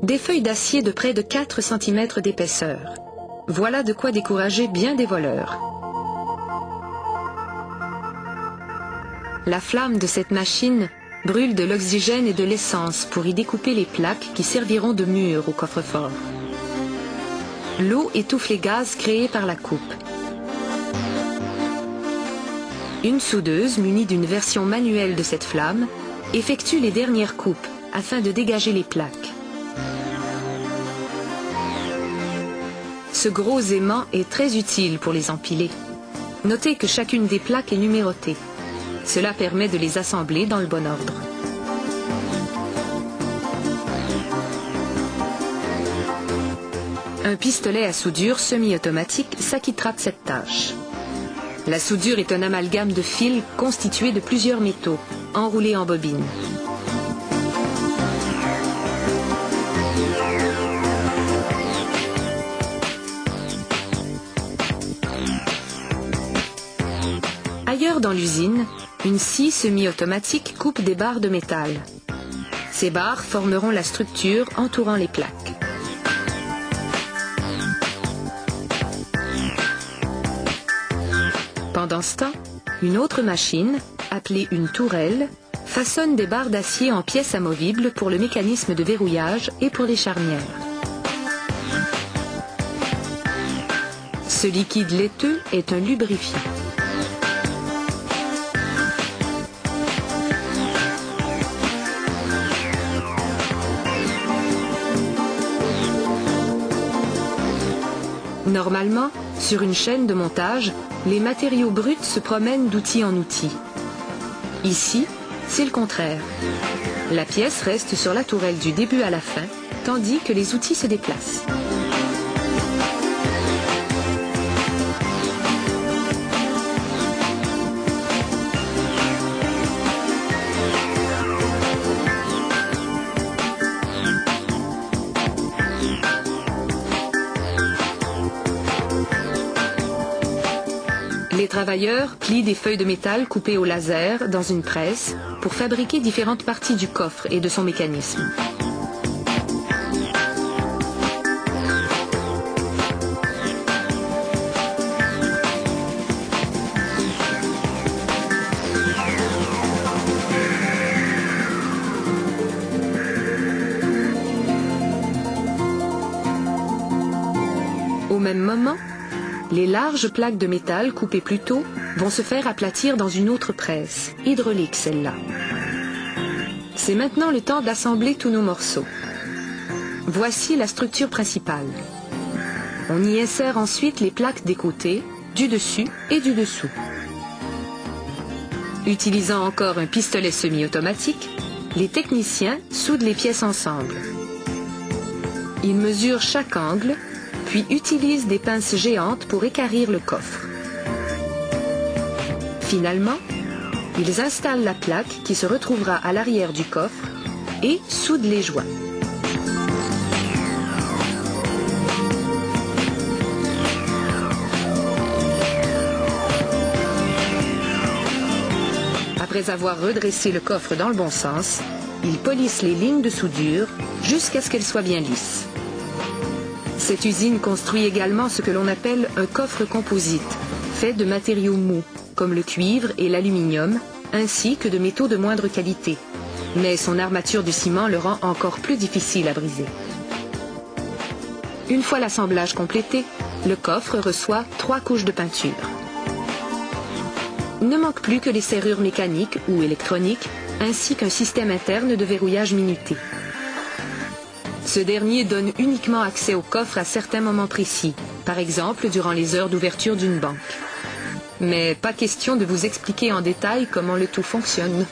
Des feuilles d'acier de près de 4 cm d'épaisseur. Voilà de quoi décourager bien des voleurs. La flamme de cette machine brûle de l'oxygène et de l'essence pour y découper les plaques qui serviront de mur au coffre-fort. L'eau étouffe les gaz créés par la coupe. Une soudeuse munie d'une version manuelle de cette flamme effectue les dernières coupes afin de dégager les plaques. Ce gros aimant est très utile pour les empiler. Notez que chacune des plaques est numérotée. Cela permet de les assembler dans le bon ordre. Un pistolet à soudure semi-automatique s'acquittera de cette tâche. La soudure est un amalgame de fils constitué de plusieurs métaux, enroulés en bobine. Ailleurs dans l'usine, une scie semi-automatique coupe des barres de métal. Ces barres formeront la structure entourant les plaques. Pendant ce temps, une autre machine, appelée une tourelle, façonne des barres d'acier en pièces amovibles pour le mécanisme de verrouillage et pour les charnières. Ce liquide laiteux est un lubrifiant. Normalement, sur une chaîne de montage, les matériaux bruts se promènent d'outil en outil. Ici, c'est le contraire. La pièce reste sur la tourelle du début à la fin, tandis que les outils se déplacent. Les travailleurs plient des feuilles de métal coupées au laser dans une presse pour fabriquer différentes parties du coffre et de son mécanisme. Au même moment, les larges plaques de métal coupées plus tôt vont se faire aplatir dans une autre presse, hydraulique celle-là. C'est maintenant le temps d'assembler tous nos morceaux. Voici la structure principale. On y insère ensuite les plaques des côtés, du dessus et du dessous. Utilisant encore un pistolet semi-automatique, les techniciens soudent les pièces ensemble. Ils mesurent chaque angle, puis utilisent des pinces géantes pour équarrir le coffre. Finalement, ils installent la plaque qui se retrouvera à l'arrière du coffre et soudent les joints. Après avoir redressé le coffre dans le bon sens, ils polissent les lignes de soudure jusqu'à ce qu'elles soient bien lisses. Cette usine construit également ce que l'on appelle un coffre composite, fait de matériaux mous, comme le cuivre et l'aluminium, ainsi que de métaux de moindre qualité. Mais son armature de ciment le rend encore plus difficile à briser. Une fois l'assemblage complété, le coffre reçoit 3 couches de peinture. Il ne manque plus que les serrures mécaniques ou électroniques, ainsi qu'un système interne de verrouillage minuté. Ce dernier donne uniquement accès au coffre à certains moments précis, par exemple durant les heures d'ouverture d'une banque. Mais pas question de vous expliquer en détail comment le tout fonctionne.